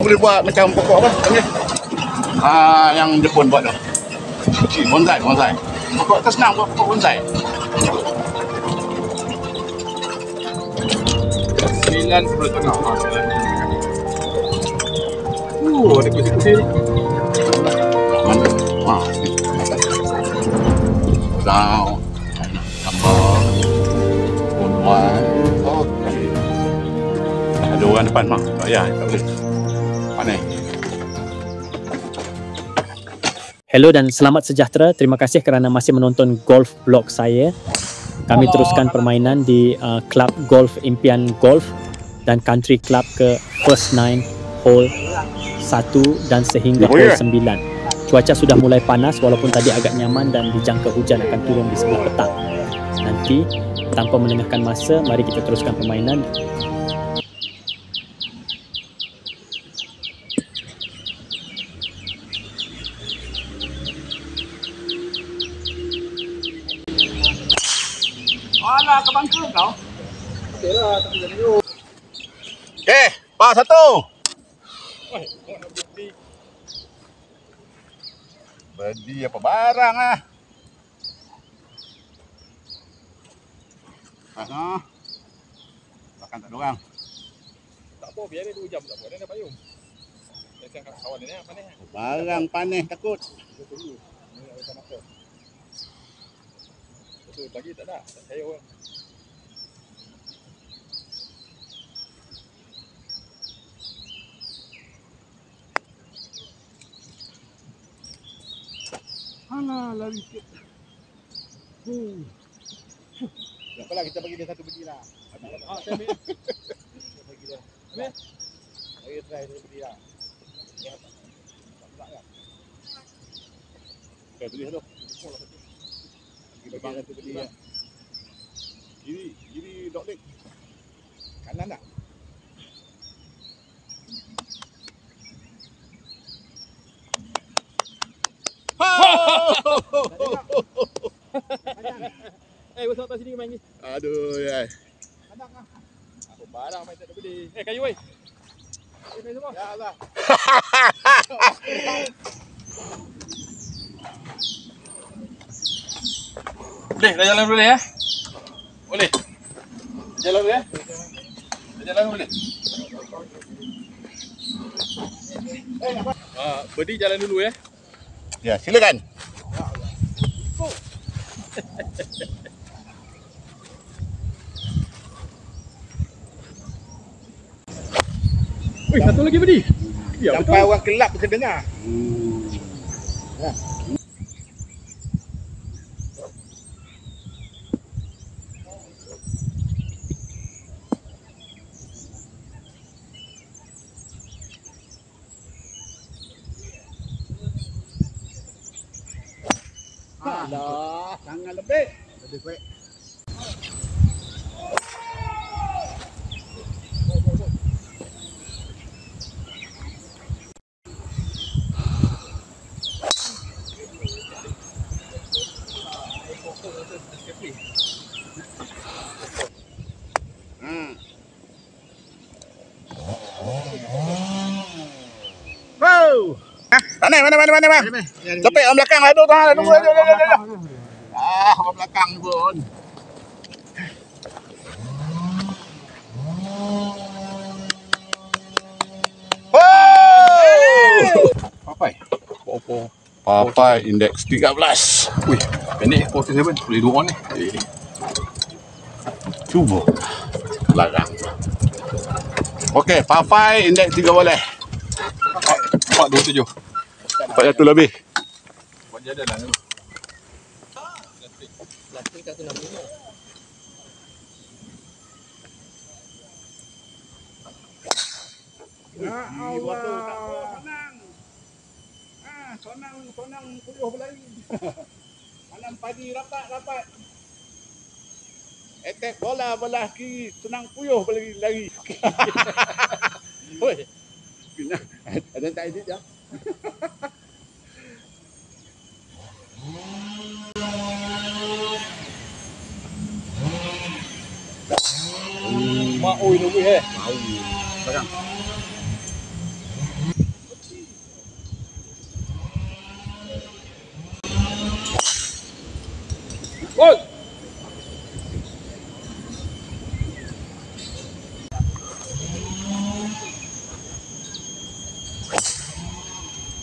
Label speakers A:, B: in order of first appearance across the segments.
A: boleh buat macam pokok apa panggil? Yang Jepun buat tu. Bonsai. Pokok tu senang buat pokok bonsai.
B: 9 tengah. Ada kursi-kursi ni.
A: Mana? Down. Tambah. One. Okey. Ada orang depan mah. Tak payah, tak boleh. Panas.
C: Hello dan selamat sejahtera. Terima kasih kerana masih menonton golf blog saya. Kami teruskan permainan di Club Golf Impian Golf dan Country Club ke First 9 hole 1 dan sehingga hole 9. Cuaca sudah mulai panas walaupun tadi agak nyaman dan dijangka hujan akan turun di sebelah petang. Nanti tanpa melengahkan masa, mari kita teruskan permainan.
A: Alah, ke bangka kau? Okeylah, tak boleh dulu. Okey, par 1. Badi apa barang ah? Bahkan tak ada orang.
B: Tak apa, biar dia 2 jam tak apa. Dia ada payung. Macam kawan dia ni panas.
A: Barang panas takut.
B: Tunggu. Ni nak makan apa? Betul, pagi tak ada. Tak saya orang.
A: Alah, lari sikit. Tak apalah, kita bagi dia satu biji lah.
B: Saya ambil.
A: Kita bagi dia.
B: Ambil.
A: Bagi try satu biji lah. Okay, beli satu. Kita bagi satu biji lah. Kiri dok leg. Kanan tak?
B: Besok atas sini main ni.
A: Aduh, ya.
B: Kadang ah. Apa barang main tak ada beli. Kayu wei. Main semua.
A: Ya Allah.
B: Boleh, dah jalan boleh ya? Boleh. Jalan boleh ya? Dah jalan boleh. Berdi jalan dulu ya.
A: Ya, silakan.
B: Wih, satu lagi Berdi. Ya,
A: Sampai orang kelab bisa dengar. Ya. Alah, jangan lebih. Lebih baik. Wow. Mana? Cepet orang belakang lah tu. Tunggu. Orang belakang pun. Papai indeks 13.
B: Wih, pendek 47 boleh 2 on ni.
A: Cuba larang. Okey, papai indeks 3 boleh.
B: 427.
A: 400 lebih.
B: Buat jalan lah dulu.
C: Plastik tak kena bunuh.
A: Ya Allah. Sonang puyuh berlari. Tanam padi rapat. Attack bola belah kiri, senang puyuh berlari. Oi. Ada tak edit ya?
B: Mak oi tu weh.
A: Mau. Sekarang.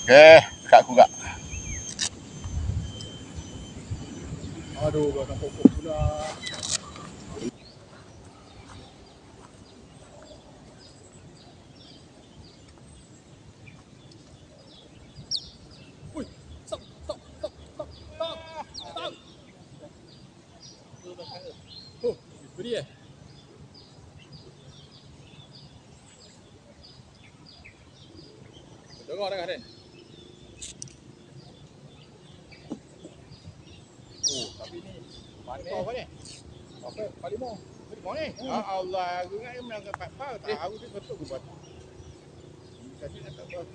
A: Okey, dekat aku kak.
B: Aduh, belakang pokok pula. Ui, stop. Oh, itu dia. Dengar dah kan? Oh, tapi ni panik. Apa ni? Apa? Palimau. Palimau ni? Ya Allah, aku ingat dia menangkap pat-pat. Tahu dia betul ke buat. Tadi nak tak tahu.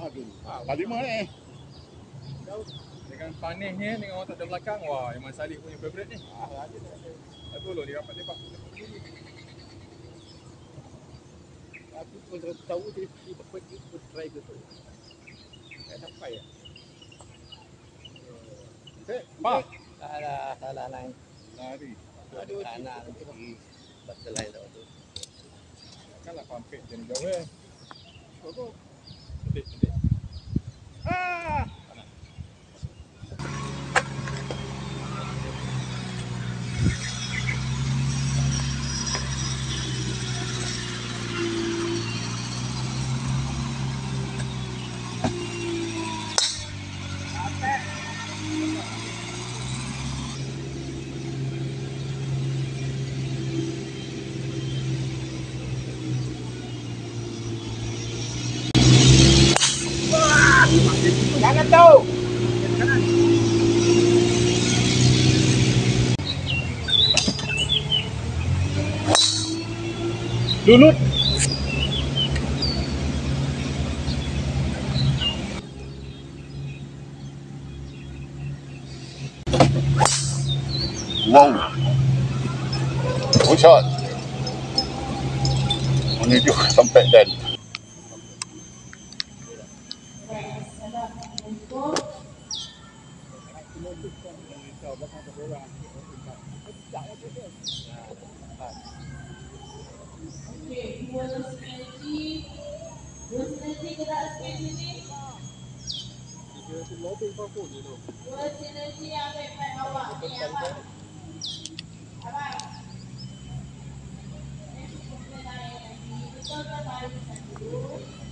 B: Aduh,
A: Palima ni.
B: tahu. Dengan panisnya dengan orang tak ada belakang, wah, Iman Salih punya favourite ni. Tak tolong dia dapat lepak.
D: Aku pun tahu dia ikut try ke tu. Tak sampai ya.
B: Okey, pa.
D: Salah lain.
B: Lari.
D: Aduh, kanan. Pasal lain tu.
B: Takkanlah pampit jadi jauh eh.
D: Kau
B: Sedih.
D: ah. Jangan tahu.
A: Lunut. Wow. Good shot. Menuju sampai dan.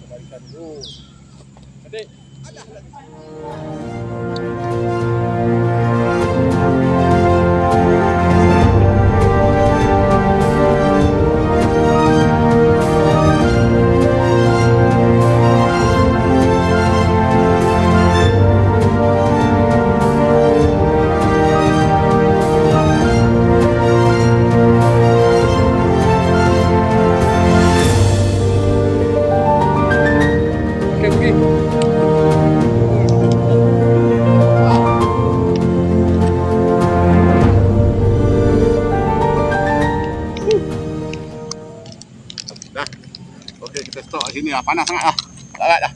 B: Barisan dulu. Adik. Okey, pergi.
A: Dah. Okey, kita stop kat sini lah. Panas sangat lah. Larat dah.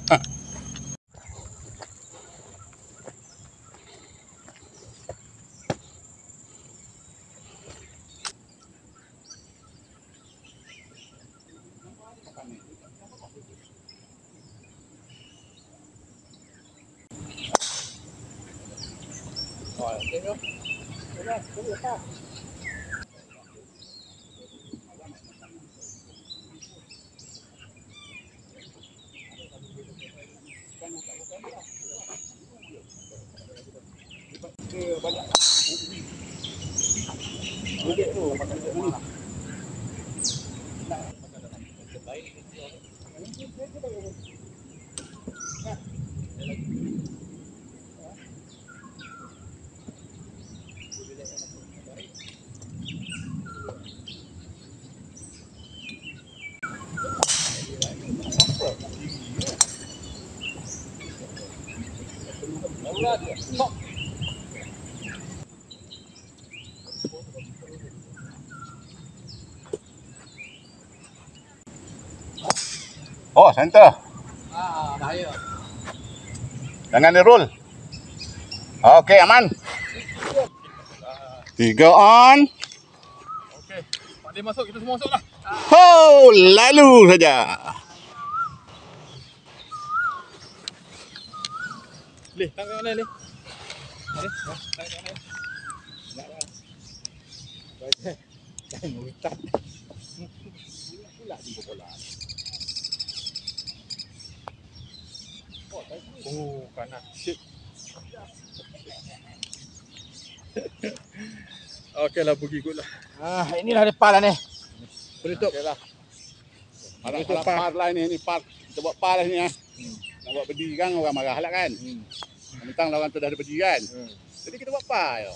A: Oh, center.
D: Bahaya.
A: Jangan dia roll. Okey, aman. 3 on.
B: Okey. Pak dia masuk, kita semua masuklah.
A: Ho, lalu saja.
B: Leh, tangkap mana ni? Leh, tangkap mana? Nak lah. Jangan ustaz. Pula di bola. Oh, kanan. Shit. Okey lah, pergi ikut lah.
A: Inilah dia par lah ni.
B: Penutup.
A: Okey lah.
B: Penutup
A: Harap par lah ni par. Kita buat par lah ni. Nak buat berdiri kan orang marah lah kan. Mentang lah orang tu dah ada berdiri kan. Jadi kita buat par je.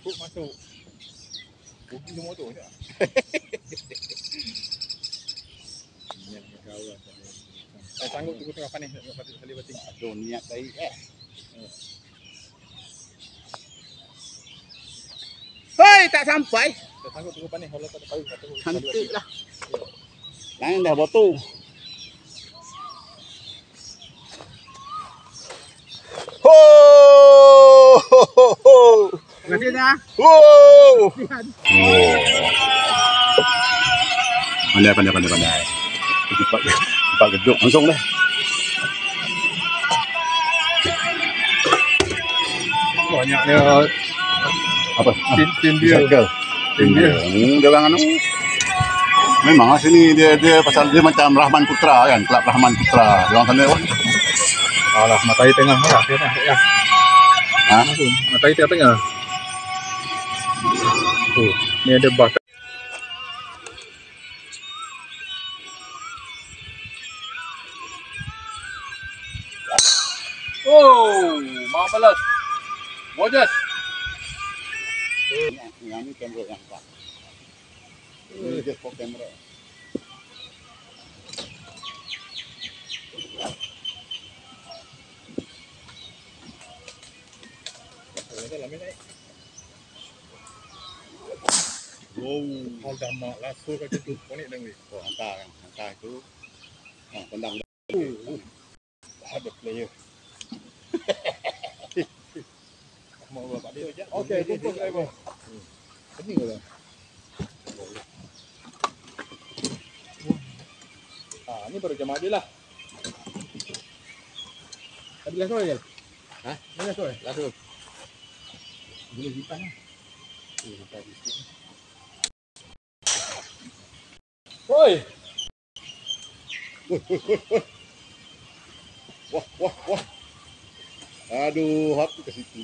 B: Hook masuk. Pergi semua tu je. Sanggup tunggu tengah panis nak tengok sekali bating.
A: Aduh, niat baik Hei, tak sampai.
B: Tak sanggup tunggu panis kalau tak ada payung tak tunggu.
A: Cantik lah. Lain dah botol. Ho!
B: Terima kasih dah.
A: Wow! Pandai. Empat geduk langsung dah.
B: Banyaknya
A: Apa?
B: tim dia.
A: Tim dia. Dia orang anu. Memang lah sini dia pasal dia macam Rahman Putra kan, Kelab Rahman Putra. Dia orang sana pun.
B: Alah, matahari tengah lah.
A: Ha?
B: Matahari tengah. Oh, ni ada bakar.
A: Oh, mau balas. Mojas. Yang ni kamera yang tak. Ini dia for kamera. Wow,
B: Kau dah mak lah, so kau tutup konek dah ni.
A: oh hantar itu. Tendang.
B: Ada player. Mau bapak dia je. Okey, kumpul driver. Pening ke? Ni baru jam dia lah. Tadi lah sore je.
A: Ha?
B: Ni lah sore.
A: Lalu.
B: Boleh hitam lah. Oi.
A: Wah. Aduh, hati ke situ.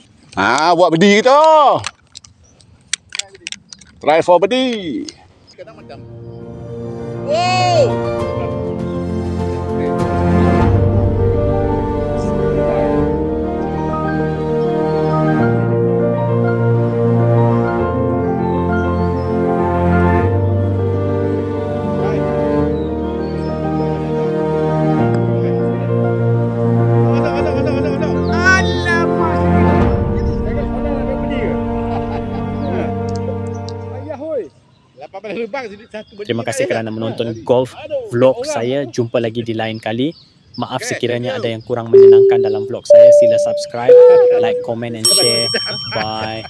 A: Buat berdiri tu. Try for berdiri. Kadang macam. Wow.
C: Terima kasih kerana menonton golf vlog saya. Jumpa lagi di lain kali. Maaf sekiranya ada yang kurang menyenangkan dalam vlog saya. Sila subscribe, like, comment and share. Bye.